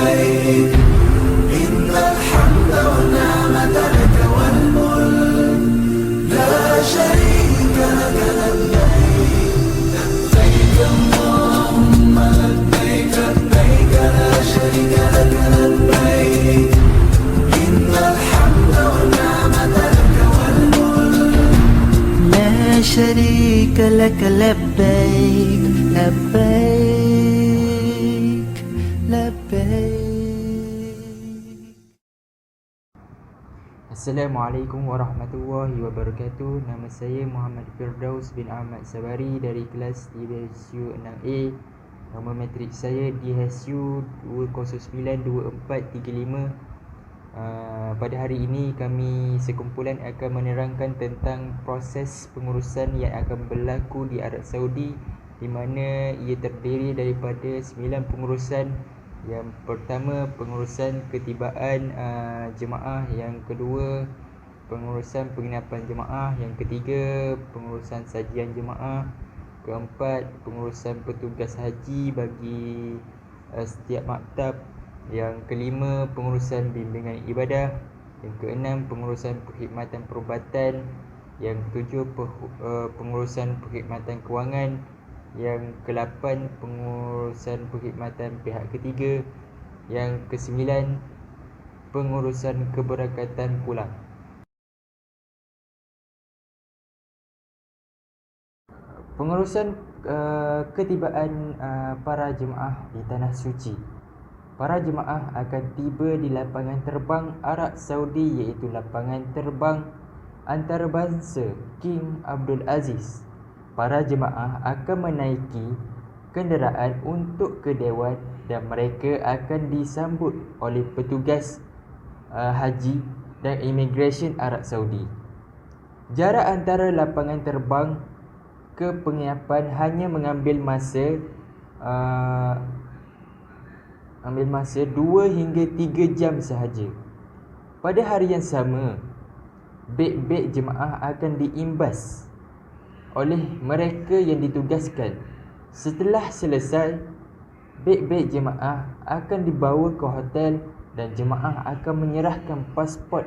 لبيك إن الحمد والنعمة لك والملك لا شريك لك لبيك لبيك اللهم لبيك لبيك لا شريك لك لبيك إن الحمد والنعمة لك والملك لا شريك لك لبيك لبيك لبيك. Assalamualaikum warahmatullahi wabarakatuh. Nama saya Muhammad Firdaus bin Ahmad Sabari dari kelas DHSU 6A. Nama matrik saya DHSU 2092435. Pada hari ini kami sekumpulan akan menerangkan tentang proses pengurusan yang akan berlaku di Arab Saudi, di mana ia terdiri daripada 9 pengurusan. Yang pertama, pengurusan ketibaan jemaah. Yang kedua, pengurusan penginapan jemaah. Yang ketiga, pengurusan sajian jemaah. Keempat, pengurusan petugas haji bagi setiap maktab. Yang kelima, pengurusan bimbingan ibadah. Yang keenam, pengurusan perkhidmatan perubatan. Yang ketujuh, pengurusan perkhidmatan kewangan. Yang ke-8, pengurusan perkhidmatan pihak ketiga. Yang ke-9, pengurusan keberangkatan pulang. Pengurusan ketibaan para jemaah di Tanah Suci. Para jemaah akan tiba di lapangan terbang Arab Saudi, iaitu lapangan terbang antarabangsa King Abdul Aziz. Para jemaah akan menaiki kenderaan untuk ke Dewan dan mereka akan disambut oleh petugas haji dan immigration Arab Saudi. Jarak antara lapangan terbang ke penginapan hanya mengambil masa 2 hingga 3 jam sahaja. Pada hari yang sama, beg-beg jemaah akan diimbas oleh mereka yang ditugaskan. Setelah selesai, beg-beg jemaah akan dibawa ke hotel dan jemaah akan menyerahkan pasport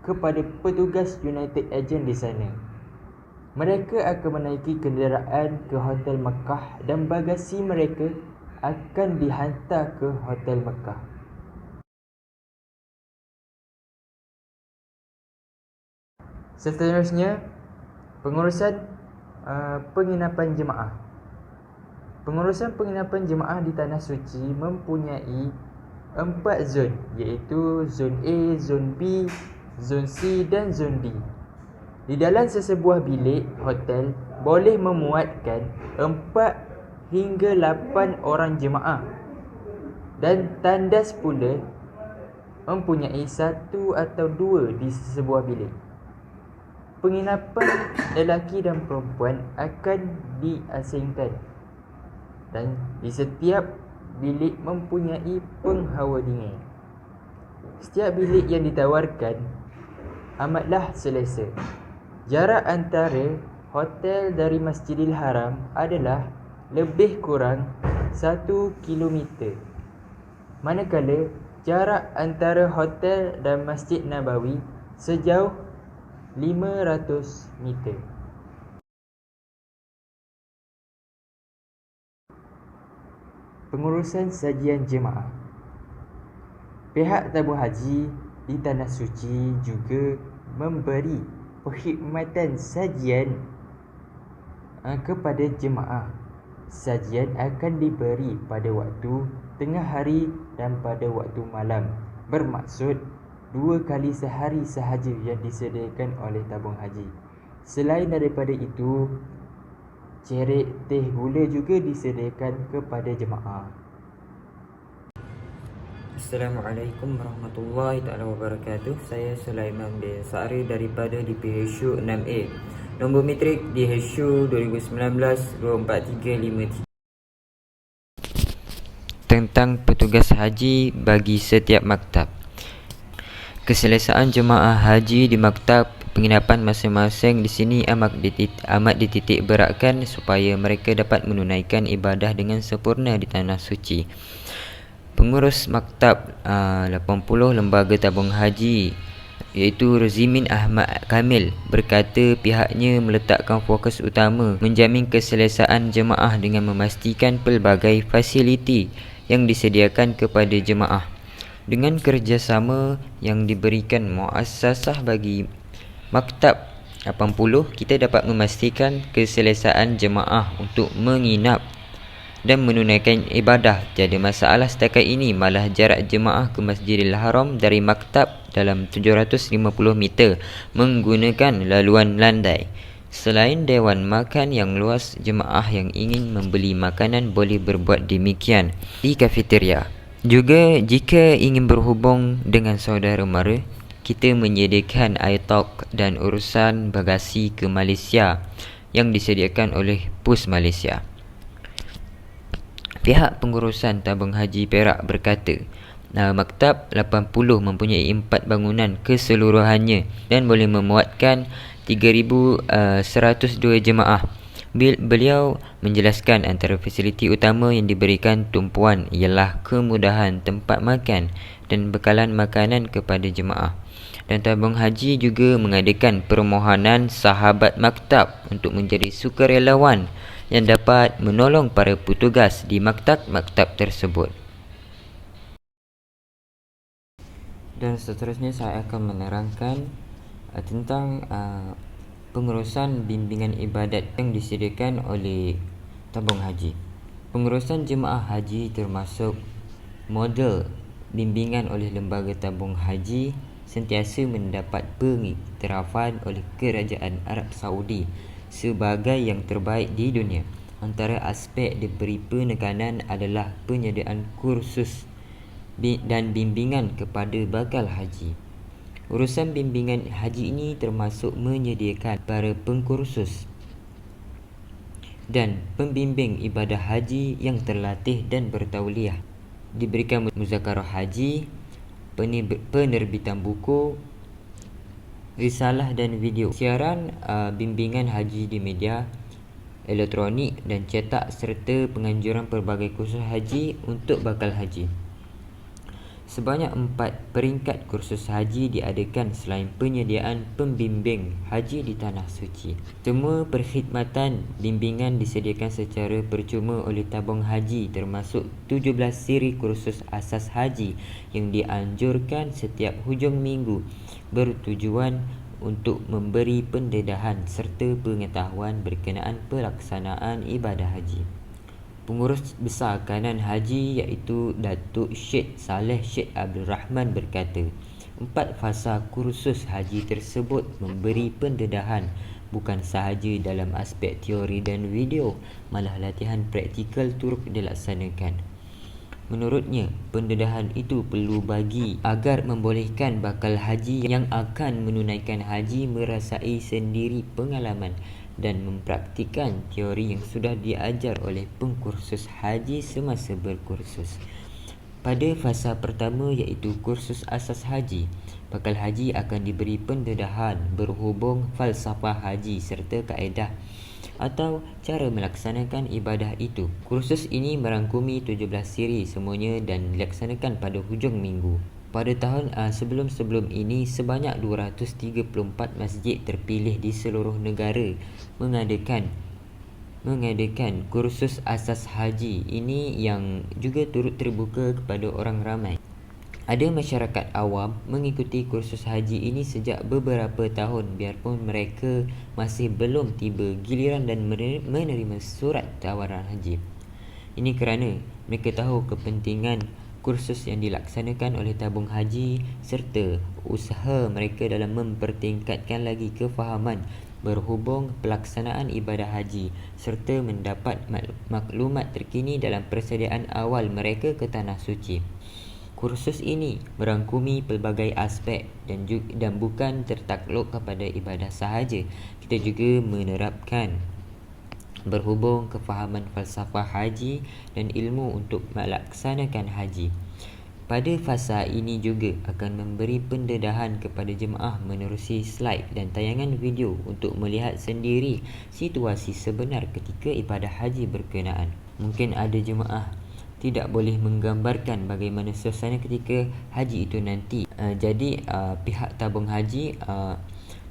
kepada petugas United Agent di sana. Mereka akan menaiki kenderaan ke Hotel Mekah dan bagasi mereka akan dihantar ke Hotel Mekah. Seterusnya, pengurusan penginapan jemaah. Pengurusan penginapan jemaah di Tanah Suci mempunyai 4 zon, iaitu zon A, zon B, zon C dan zon D. Di dalam sesebuah bilik hotel boleh memuatkan 4 hingga 8 orang jemaah, dan tandas pula mempunyai 1 atau 2 di sesebuah bilik. Penginapan lelaki dan perempuan akan diasingkan dan di setiap bilik mempunyai penghawa dingin. Setiap bilik yang ditawarkan amatlah selesa. Jarak antara hotel dari Masjidil Haram adalah lebih kurang 1 kilometer, manakala jarak antara hotel dan Masjid Nabawi sejauh 500 meter. Pengurusan sajian jemaah. Pihak tabung haji di Tanah Suci juga memberi perkhidmatan sajian kepada jemaah. Sajian akan diberi pada waktu tengah hari dan pada waktu malam. Bermaksud 2 kali sehari sahaja yang disediakan oleh tabung haji. Selain daripada itu, cerik, teh, gula juga disediakan kepada jemaah. Assalamualaikum warahmatullahi wabarakatuh. Saya Sulaiman bin Sa'ri daripada DPHSU 6A. Nombor matrik DHSU 2019-24353. Tentang petugas haji bagi setiap maktab. Keselesaan jemaah haji di maktab penginapan masing-masing di sini amat dititik beratkan supaya mereka dapat menunaikan ibadah dengan sempurna di Tanah Suci. Pengurus Maktab 80 Lembaga Tabung Haji iaitu Rozimin Ahmad Kamil berkata pihaknya meletakkan fokus utama menjamin keselesaan jemaah dengan memastikan pelbagai fasiliti yang disediakan kepada jemaah. Dengan kerjasama yang diberikan muassasah bagi Maktab 80, kita dapat memastikan keselesaan jemaah untuk menginap dan menunaikan ibadah. Tiada masalah setakat ini, malah jarak jemaah ke Masjidil Haram dari maktab dalam 750 meter menggunakan laluan landai. Selain dewan makan yang luas, jemaah yang ingin membeli makanan boleh berbuat demikian di kafeteria. Juga jika ingin berhubung dengan saudara mara, kita menyediakan iTalk dan urusan bagasi ke Malaysia yang disediakan oleh Pus Malaysia. Pihak pengurusan tabung haji Perak berkata, Maktab 80 mempunyai 4 bangunan keseluruhannya dan boleh memuatkan 3,102 jemaah. Beliau menjelaskan antara fasiliti utama yang diberikan tumpuan ialah kemudahan tempat makan dan bekalan makanan kepada jemaah. Dan tabung haji juga mengadakan permohonan sahabat maktab untuk menjadi sukarelawan yang dapat menolong para petugas di maktab-maktab tersebut. Dan seterusnya saya akan menerangkan tentang pengurusan bimbingan ibadat yang disediakan oleh tabung haji. Pengurusan jemaah haji termasuk model bimbingan oleh lembaga tabung haji sentiasa mendapat pengiktirafan oleh Kerajaan Arab Saudi sebagai yang terbaik di dunia. Antara aspek diberi penekanan adalah penyediaan kursus dan bimbingan kepada bakal haji. Urusan bimbingan haji ini termasuk menyediakan para pengkursus dan pembimbing ibadah haji yang terlatih dan bertauliah. Diberikan muzakarah haji, penerbitan buku, risalah dan video, siaran bimbingan haji di media elektronik dan cetak serta penganjuran pelbagai kursus haji untuk bakal haji. Sebanyak 4 peringkat kursus haji diadakan selain penyediaan pembimbing haji di Tanah Suci. Semua perkhidmatan bimbingan disediakan secara percuma oleh tabung haji termasuk 17 siri kursus asas haji yang dianjurkan setiap hujung minggu bertujuan untuk memberi pendedahan serta pengetahuan berkenaan pelaksanaan ibadah haji. Pengurus Besar Kanan Haji iaitu Datuk Syed Saleh Syed Abdul Rahman berkata, 4 fasa kursus haji tersebut memberi pendedahan bukan sahaja dalam aspek teori dan video, malah latihan praktikal turut dilaksanakan. Menurutnya, pendedahan itu perlu bagi agar membolehkan bakal haji yang akan menunaikan haji merasai sendiri pengalaman dan mempraktikkan teori yang sudah diajar oleh pengkursus haji semasa berkursus. Pada fasa pertama iaitu kursus asas haji, bakal haji akan diberi pendedahan berhubung falsafah haji serta kaedah atau cara melaksanakan ibadah itu. Kursus ini merangkumi 17 siri semuanya dan dilaksanakan pada hujung minggu. Pada tahun sebelum-sebelum ini, sebanyak 234 masjid terpilih di seluruh negara mengadakan kursus asas haji ini yang juga turut terbuka kepada orang ramai. Ada masyarakat awam mengikuti kursus haji ini sejak beberapa tahun biarpun mereka masih belum tiba giliran dan menerima surat tawaran haji. Ini kerana mereka tahu kepentingan kursus yang dilaksanakan oleh tabung haji serta usaha mereka dalam mempertingkatkan lagi kefahaman berhubung pelaksanaan ibadah haji serta mendapat maklumat terkini dalam persediaan awal mereka ke Tanah Suci. Kursus ini merangkumi pelbagai aspek dan bukan tertakluk kepada ibadah sahaja. Kita juga menerapkan berhubung kefahaman falsafah haji dan ilmu untuk melaksanakan haji. Pada fasa ini juga akan memberi pendedahan kepada jemaah menerusi slide dan tayangan video untuk melihat sendiri situasi sebenar ketika ibadah haji berkenaan. Mungkin ada jemaah tidak boleh menggambarkan bagaimana suasana ketika haji itu nanti. Jadi pihak tabung haji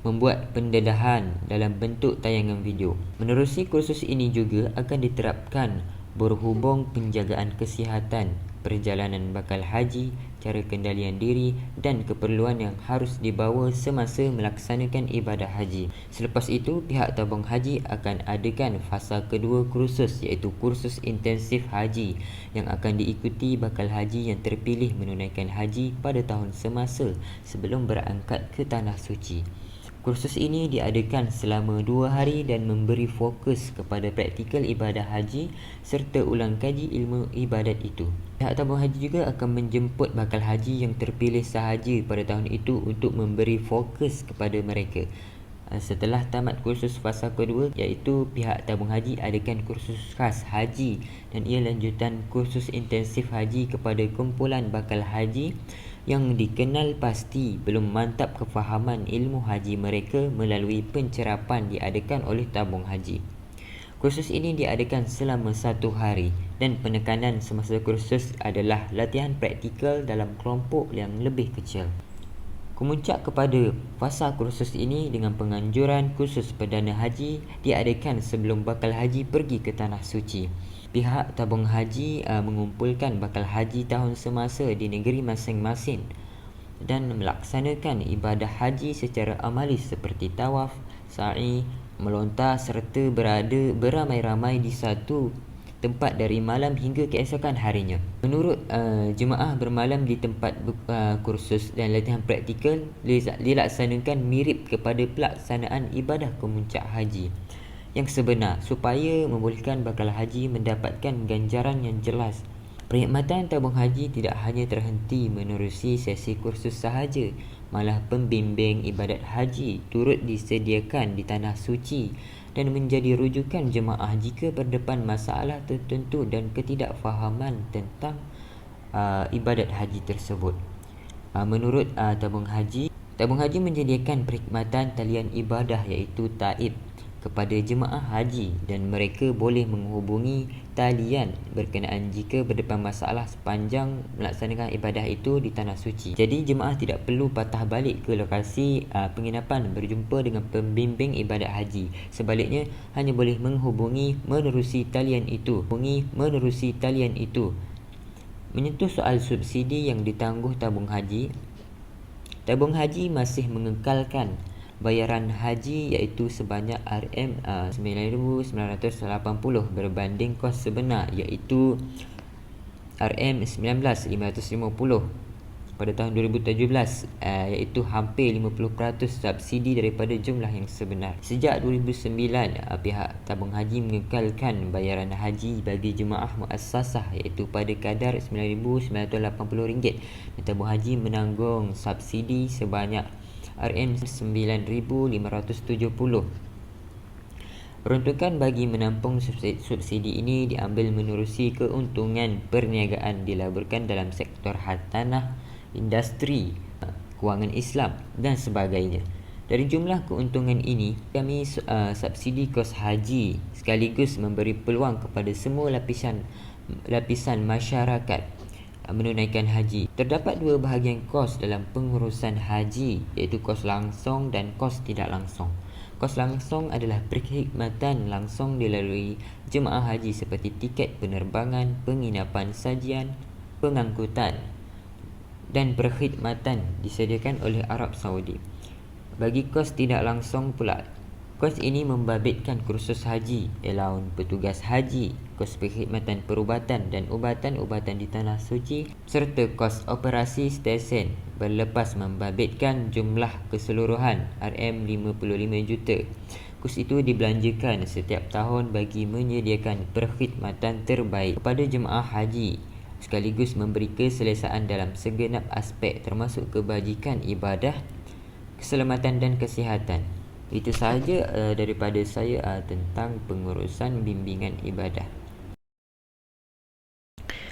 membuat pendedahan dalam bentuk tayangan video. Menerusi kursus ini juga akan diterapkan berhubung penjagaan kesihatan, perjalanan bakal haji, cara kendalian diri dan keperluan yang harus dibawa semasa melaksanakan ibadah haji. Selepas itu, pihak tabung haji akan adakan fasa kedua kursus, iaitu kursus intensif haji yang akan diikuti bakal haji yang terpilih menunaikan haji pada tahun semasa sebelum berangkat ke Tanah Suci. Kursus ini diadakan selama 2 hari dan memberi fokus kepada praktikal ibadah haji serta ulang kaji ilmu ibadat itu. Pihak tabung haji juga akan menjemput bakal haji yang terpilih sahaja pada tahun itu untuk memberi fokus kepada mereka. Setelah tamat kursus fasa kedua, iaitu pihak tabung haji adakan kursus khas haji dan ia lanjutan kursus intensif haji kepada kumpulan bakal haji yang dikenal pasti belum mantap kefahaman ilmu haji mereka melalui pencerapan diadakan oleh tabung haji. Kursus ini diadakan selama 1 hari dan penekanan semasa kursus adalah latihan praktikal dalam kelompok yang lebih kecil. Kemuncak kepada fasa kursus ini dengan penganjuran kursus perdana haji diadakan sebelum bakal haji pergi ke Tanah Suci. Pihak tabung haji mengumpulkan bakal haji tahun semasa di negeri masing-masing dan melaksanakan ibadah haji secara amali seperti tawaf, sa'i, melontar serta berada beramai-ramai di satu tempat dari malam hingga keesokan harinya. Menurut jemaah bermalam di tempat kursus dan latihan praktikal dilaksanakan mirip kepada pelaksanaan ibadah kemuncak haji yang sebenar supaya membolehkan bakal haji mendapatkan ganjaran yang jelas. Perkhidmatan tabung haji tidak hanya terhenti menerusi sesi kursus sahaja, malah pembimbing ibadat haji turut disediakan di Tanah Suci dan menjadi rujukan jemaah jika berdepan masalah tertentu dan ketidakfahaman tentang ibadat haji tersebut. Menurut tabung haji menyediakan perkhidmatan talian ibadah iaitu taib kepada jemaah haji dan mereka boleh menghubungi talian berkenaan jika berdepan masalah sepanjang melaksanakan ibadah itu di Tanah Suci. Jadi jemaah tidak perlu patah balik ke lokasi penginapan berjumpa dengan pembimbing ibadat haji. Sebaliknya hanya boleh menghubungi menerusi talian itu. Menyentuh soal subsidi yang ditangguh tabung haji masih mengekalkan bayaran haji iaitu sebanyak RM9,980 berbanding kos sebenar iaitu RM19,550 pada tahun 2017 iaitu hampir 50% subsidi daripada jumlah yang sebenar. Sejak 2009 pihak tabung haji mengekalkan bayaran haji bagi jemaah muassasah iaitu pada kadar RM9,980 dan tabung haji menanggung subsidi sebanyak RM9,570. Peruntukan bagi menampung subsidi ini diambil menerusi keuntungan perniagaan dilaburkan dalam sektor hartanah, industri, kewangan Islam dan sebagainya. Dari jumlah keuntungan ini, kami subsidi kos haji sekaligus memberi peluang kepada semua lapisan masyarakat menunaikan haji. Terdapat 2 bahagian kos dalam pengurusan haji iaitu kos langsung dan kos tidak langsung. Kos langsung adalah perkhidmatan langsung dilalui jemaah haji seperti tiket penerbangan, penginapan sajian, pengangkutan dan perkhidmatan disediakan oleh Arab Saudi. Bagi kos tidak langsung pula, kos ini membabitkan kursus haji, allowance petugas haji, kos perkhidmatan perubatan dan ubatan-ubatan di Tanah Suci serta kos operasi stesen berlepas membabitkan jumlah keseluruhan RM55 juta. Kos itu dibelanjakan setiap tahun bagi menyediakan perkhidmatan terbaik kepada jemaah haji sekaligus memberi keselesaan dalam segenap aspek termasuk kebajikan ibadah, keselamatan dan kesihatan. Itu sahaja daripada saya tentang pengurusan bimbingan ibadah.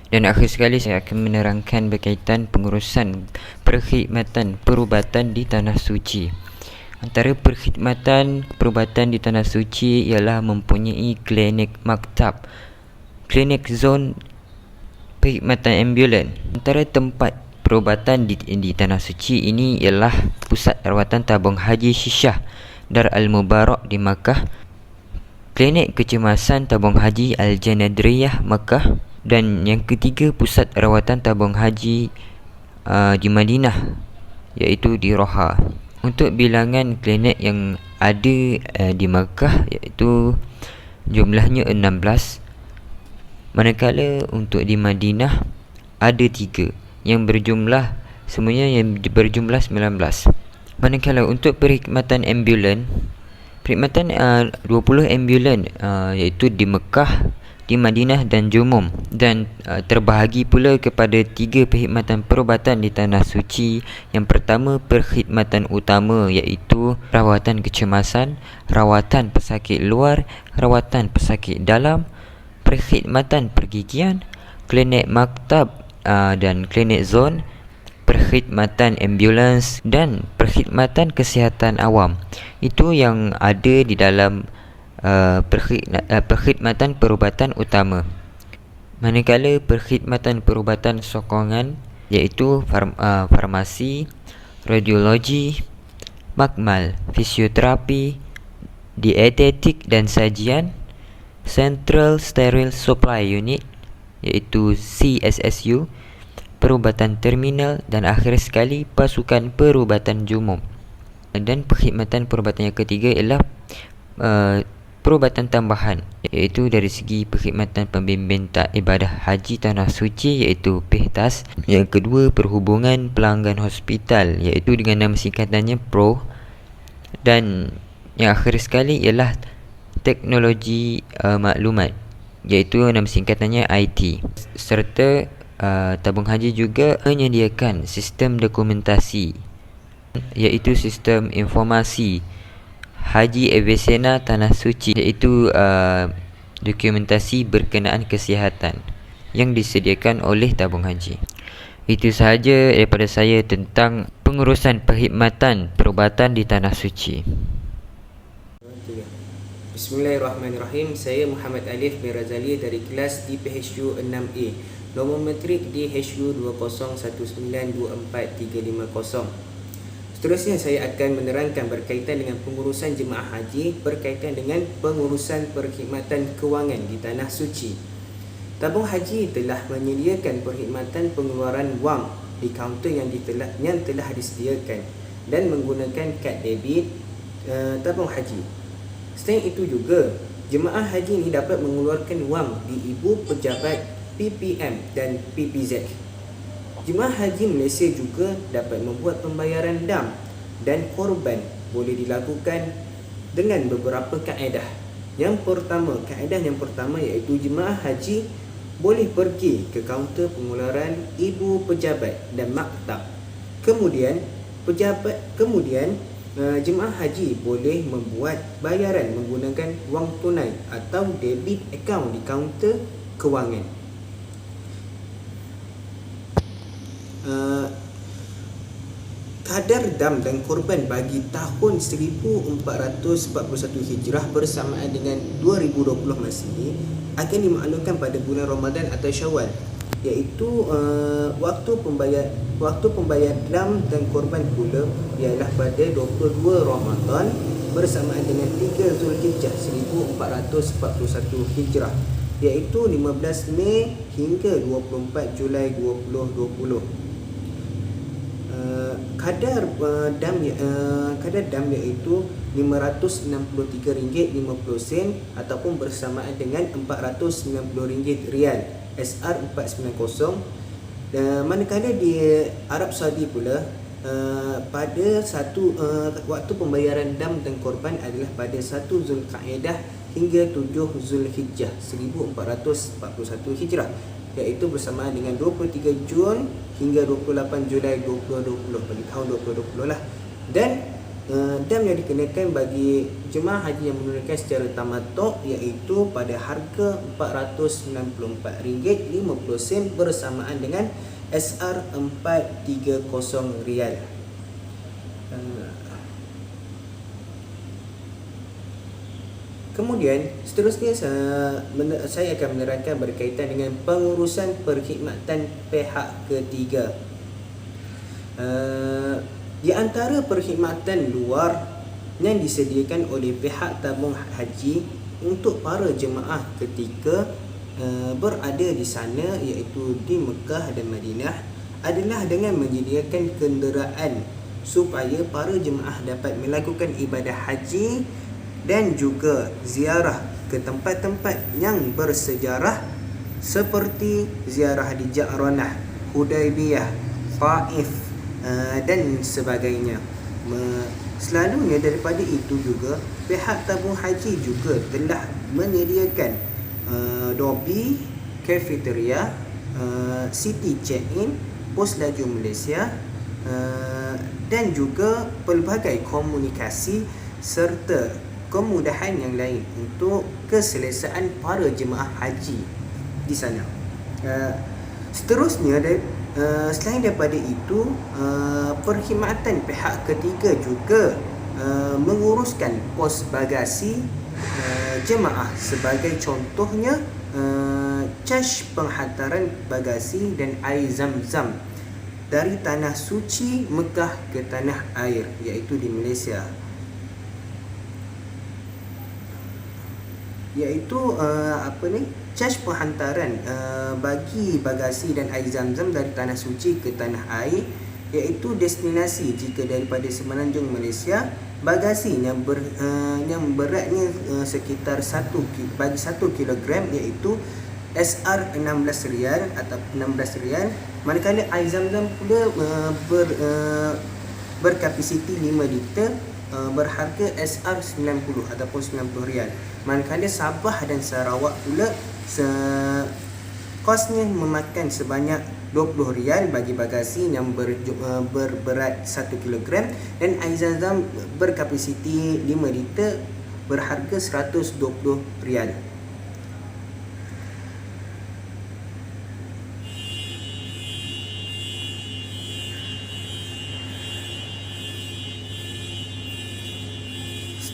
Dan akhir sekali saya akan menerangkan berkaitan pengurusan perkhidmatan perubatan di Tanah Suci. Antara perkhidmatan perubatan di Tanah Suci ialah mempunyai klinik maktab, klinik zon perkhidmatan ambulan. Antara tempat perubatan di Tanah Suci ini ialah Pusat Rawatan Tabung Haji Syishah Dar Al-Mubarak di Makkah, Klinik Kecemasan Tabung Haji Al-Janadriyah Makkah, dan yang ketiga Pusat Rawatan Tabung Haji di Madinah, iaitu di Roha. Untuk bilangan klinik yang ada di Makkah, iaitu jumlahnya 16, manakala untuk di Madinah ada 3 yang berjumlah 19. Manakala untuk perkhidmatan ambulan, perkhidmatan 20 ambulan iaitu di Mekah, di Madinah dan Jumum, dan terbahagi pula kepada 3 perkhidmatan perubatan di Tanah Suci. Yang pertama, perkhidmatan utama iaitu rawatan kecemasan, rawatan pesakit luar, rawatan pesakit dalam, perkhidmatan pergigian, klinik maktab dan klinik zon, perkhidmatan ambulans dan perkhidmatan kesihatan awam. Itu yang ada di dalam perkhidmatan perubatan utama. Manakala perkhidmatan perubatan sokongan iaitu farmasi, radiologi, makmal, fisioterapi, dietetik dan sajian, Central Sterile Supply Unit iaitu CSSU, perubatan terminal, dan akhir sekali pasukan perubatan jumum. Dan perkhidmatan perubatan yang ketiga ialah perubatan tambahan, iaitu dari segi perkhidmatan pembimbing ibadah haji Tanah Suci iaitu PIHTAS. Yang kedua, perhubungan pelanggan hospital iaitu dengan nama singkatannya PRO. Dan yang akhir sekali ialah teknologi maklumat iaitu nama singkatannya IT. Serta tabung haji juga menyediakan sistem dokumentasi iaitu sistem informasi Haji Avicenna Tanah Suci, iaitu dokumentasi berkenaan kesihatan yang disediakan oleh tabung haji. Itu sahaja daripada saya tentang pengurusan perkhidmatan perubatan di Tanah Suci. Bismillahirrahmanirrahim. Saya Muhammad Alif bin Razali dari kelas di PHU 6A. Nombor metrik di HU 2019243550. Seterusnya saya akan menerangkan berkaitan dengan pengurusan jemaah haji berkaitan dengan pengurusan perkhidmatan kewangan di Tanah Suci. Tabung haji telah menyediakan perkhidmatan pengeluaran wang di kaunter yang telah disediakan dan menggunakan kad debit tabung haji. Selain itu juga, jemaah haji ini dapat mengeluarkan wang di Ibu Pejabat PPM dan PPZ. Jemaah haji Malaysia juga dapat membuat pembayaran dam dan korban boleh dilakukan dengan beberapa kaedah. Kaedah yang pertama iaitu jemaah haji boleh pergi ke kaunter pengeluaran Ibu Pejabat dan maktab. Kemudian jemaah haji boleh membuat bayaran menggunakan wang tunai atau debit account di kaunter kewangan. Kadar dam dan korban bagi tahun 1441 Hijrah bersamaan dengan 2020 Masihi akan dimaklumkan pada bulan Ramadan atau Syawal, iaitu waktu pembayar dam dan korban pula ialah pada 22 Ramadan bersamaan dengan 3 Zulhijjah 1441 Hijrah, iaitu 15 Mei hingga 24 Julai 2020. Kadar dam iaitu RM563.50 ataupun bersamaan dengan RM490 SR 490. Manakala di Arab Saudi pula pada waktu pembayaran dam dan korban adalah pada 1 Zulkaidah hingga 7 Zulhijjah 1441 Hijrah, iaitu bersamaan dengan 23 Jun hingga 28 Julai 2020 bagi tahun 2020 lah. Dan dam yang dikenakan bagi jemaah haji yang menunaikan secara tamattu iaitu pada harga RM494.50 bersamaan dengan SR 430. Kemudian seterusnya saya akan menerangkan berkaitan dengan pengurusan perkhidmatan pihak ketiga. Di antara perkhidmatan luar yang disediakan oleh pihak tabung haji untuk para jemaah ketika berada di sana, iaitu di Mekah dan Madinah, adalah dengan menyediakan kenderaan supaya para jemaah dapat melakukan ibadah haji dan juga ziarah ke tempat-tempat yang bersejarah seperti ziarah di Ja'ranah, Hudaibiyah, Taif dan sebagainya. Selalunya daripada itu juga pihak tabung haji juga telah menyediakan lobby, cafeteria, city check-in, pos laju Malaysia dan juga pelbagai komunikasi serta kemudahan yang lain untuk keselesaan para jemaah haji di sana. Seterusnya, selain daripada itu, perkhidmatan pihak ketiga juga menguruskan pos bagasi jemaah, sebagai contohnya caj penghantaran bagasi dan air zam-zam dari tanah suci Mekah ke tanah air, iaitu di Malaysia, iaitu caj penghantaran bagi bagasi dan air zam-zam dari tanah suci ke tanah air, iaitu destinasi jika daripada Semenanjung Malaysia, bagasi yang beratnya sekitar 1 kilogram, iaitu SR RM16 atau RM16, manakala air zam-zam pula berkapasiti 5 liter, berharga SR90 ataupun RM90. Manakala Sabah dan Sarawak pula kosnya memakan sebanyak RM20 bagi bagasi yang berberat 1 kg, dan air zam-zam berkapasiti 5 liter berharga RM120.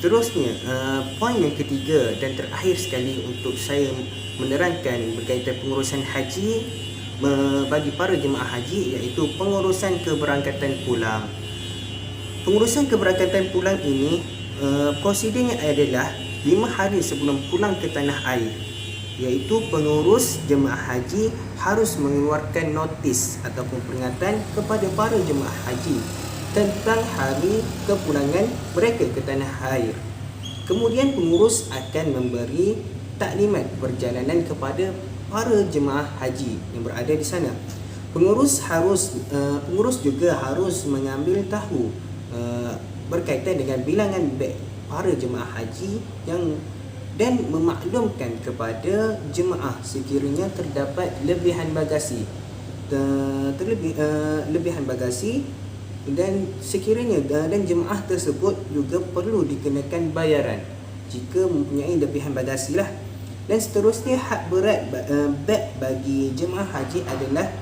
Seterusnya, poin yang ketiga dan terakhir sekali untuk saya menerangkan berkaitan pengurusan haji bagi para jemaah haji, iaitu pengurusan keberangkatan pulang. Pengurusan keberangkatan pulang ini prosedurnya adalah 5 hari sebelum pulang ke tanah air, iaitu pengurus jemaah haji harus mengeluarkan notis ataupun peringatan kepada para jemaah haji tentang hari kepulangan mereka ke tanah air. Kemudian pengurus akan memberi taklimat perjalanan kepada para jemaah haji yang berada di sana. Pengurus juga harus mengambil tahu berkaitan dengan bilangan beg para jemaah haji dan memaklumkan kepada jemaah sekiranya terdapat lebihan bagasi, dan sekiranya dan jemaah tersebut juga perlu dikenakan bayaran jika mempunyai lebihan bagasi lah. Dan seterusnya, had berat beg bagi jemaah haji adalah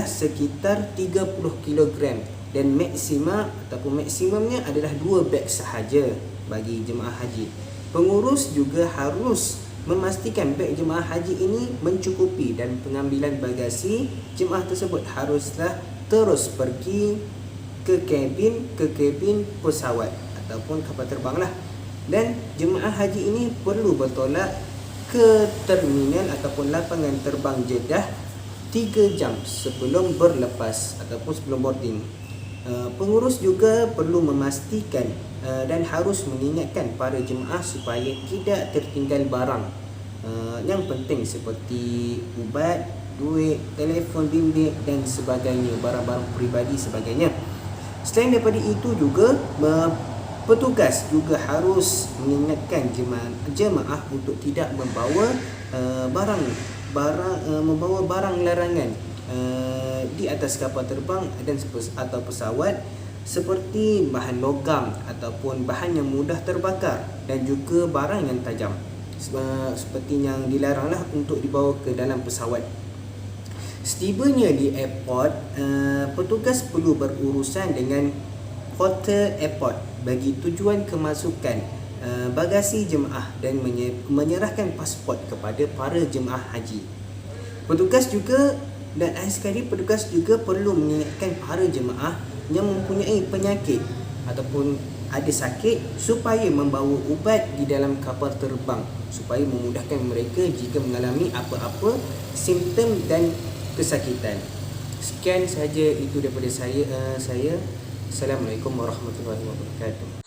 sekitar 30 kg, dan maksimumnya adalah 2 beg sahaja bagi jemaah haji. Pengurus juga harus memastikan beg jemaah haji ini mencukupi, dan pengambilan bagasi jemaah tersebut haruslah terus pergi ke kabin pesawat ataupun kapal terbang lah. Dan jemaah haji ini perlu bertolak ke terminal ataupun lapangan terbang Jeddah 3 jam sebelum berlepas ataupun sebelum boarding. Pengurus juga perlu memastikan dan harus mengingatkan para jemaah supaya tidak tertinggal barang yang penting seperti ubat, duit, telefon bimbit dan sebagainya, barang-barang peribadi sebagainya. Selain daripada itu juga, petugas juga harus mengingatkan jemaah untuk tidak membawa barang larangan di atas kapal terbang atau pesawat, seperti bahan logam ataupun bahan yang mudah terbakar, dan juga barang yang tajam seperti yang dilaranglah untuk dibawa ke dalam pesawat. Setibanya di airport, petugas perlu berurusan dengan porter airport bagi tujuan kemasukan bagasi jemaah dan menyerahkan pasport kepada para jemaah haji. Petugas juga dan akhir sekali petugas juga perlu mengingatkan para jemaah yang mempunyai penyakit ataupun ada sakit supaya membawa ubat di dalam kapal terbang supaya memudahkan mereka jika mengalami apa-apa simptom dan kesakitan. Sekian sahaja itu daripada saya. Assalamualaikum warahmatullahi wabarakatuh.